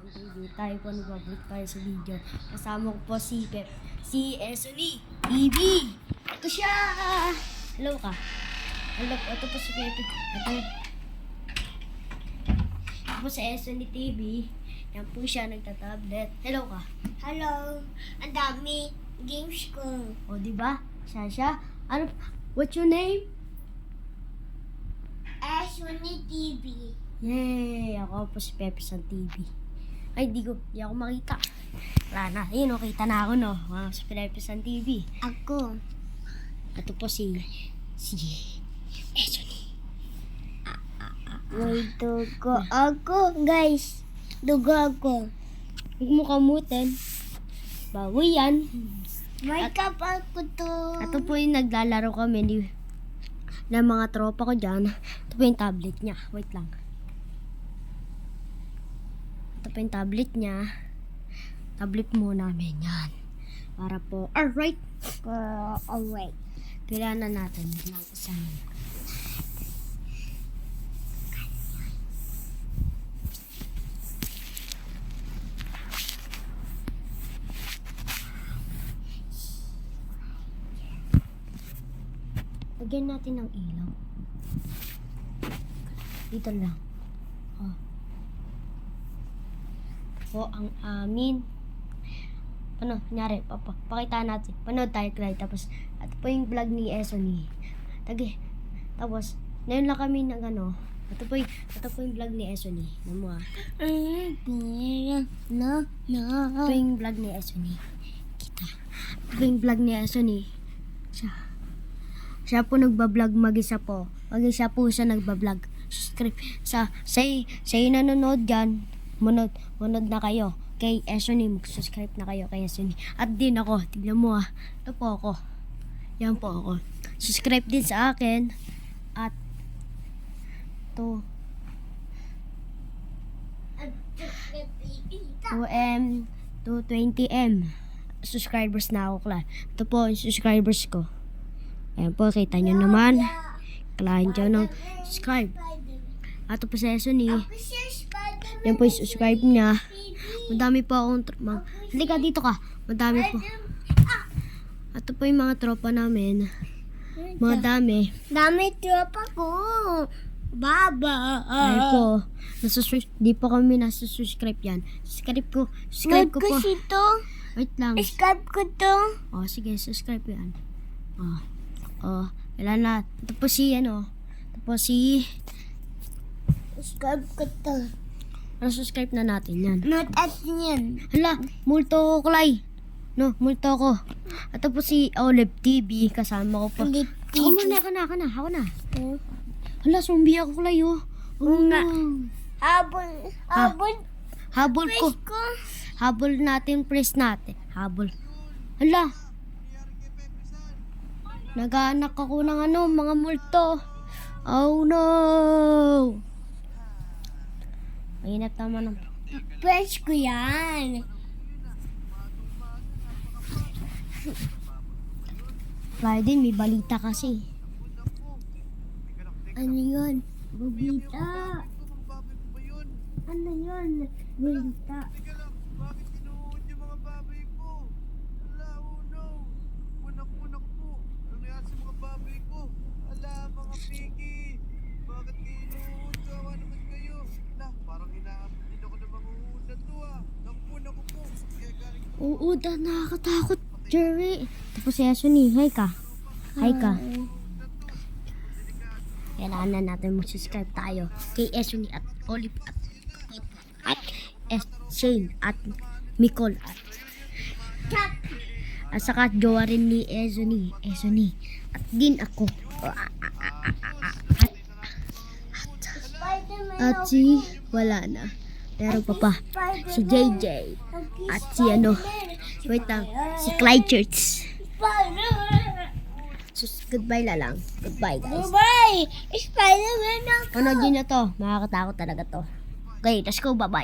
TV. Tayo po nagbabalik tayo sa video. Kasama ko po si Esoli TV. Ito siya! Hello ka. Hello po. Ito po si Pepe. Ito po si Esoli TV. Yan po siya nagtatablet. Hello ka. Hello. Ang dami games ko. O, diba? Siya. Ano? What's your name? Esoli TV. Yay! Ako po si Pepe sa TV. Ay, di ako makita. Wala na. Ayun, kita na ako, no? Wow, si Pepe sa TV. Ako. Ito po si Esoli. May dugo ako, guys. Dugo ako. Huwag mo kamutin. Bago yan. May kapal ko to. Ito po yung naglalaro kami ng mga tropa ko dyan. Ito po yung tablet niya. Wait lang. Ito po yung tablet niya. Tablet mo namin yan. Para po, alright. Alright. Kailangan natin ng isang lagyan natin ng ilaw. Dito lang. Oh. Po ang amin. Ano, kunyari, pakita natin. Panood tayo, Clyde. Tapos, ito po yung vlog ni Esoli. Tapos, ngayon lang kami ng ano. Ito po yung vlog ni Esoli. Ano mo ah. Ito yung vlog ni Esoli. Kita. Ito po yung vlog ni Esoli. Siya po nagbablog mag-isa po. Mag-isa po siya nagbablog. Subscribe. Sa nanonood dyan, munod na kayo. Kay Esoli, mag-subscribe na kayo kay Esoli. At din ako, tignan mo ah. Ito po ako. Yan po ako. Subscribe din sa akin. At to 220M subscribers na ako, Clan. Ito po yung subscribers ko. Ayan po, kita nyo naman. Kailangan dyan ng subscribe. At ito po si Esoli. Yan po yung subscribe niya. Madami po akong halika dito ka. Madami po. At ito po yung mga tropa namin. Mga dami. Dami tropa ko. Baba. Ay po. Di po kami nasa-subscribe yan. Subscribe ko po. Ito. Wait lang. Subscribe ko to. Oh, sige, subscribe yan. Oh, kailan na. Ito po si Subscribe ko to. subscribe na natin yan. Not at yan. Hala, multo ko lay. No, multo ko. Ito po si Olive TV. Kasama ko po. Olive Ako TV. muna, ako na. Hala, zombie ako lay oh. Oo nga. Habol Habol ko. ko. Habol natin, press natin. Habol. Hala. Nagaanak ako ng mga multo. Oh no. Mainit naman ang Press ko yan. Friday, may balita kasi. Ano yun? Balita. Ano yun? Balita. Bakit kinuhod yung mga baboy ko? Ala, oh no. Punak-punak po. Ano nangyari sa mga baboy ko? Ala, mga pigi. Bakit kinuhod? Gawa naman kayo. Ala, parang hinahamon din ako ng mga uhod na to ah. Nakupunak ko po. Kaya galing po. Oo, nakakatakot, Jerry. Tapos si Esoli, hi ka. Kailangan na natin mag-subscribe tayo kay Esoli at Olive at Shane at Nicole at saka jowa rin ni Esoli at din ako at si wala na pero si JJ at si wait lang, si Clyde Church. Goodbye na lang. Goodbye guys. Bye! Spider-Man ako. Panood nyo na to. Makakatakot talaga to. Okay, let's go. Bye-bye.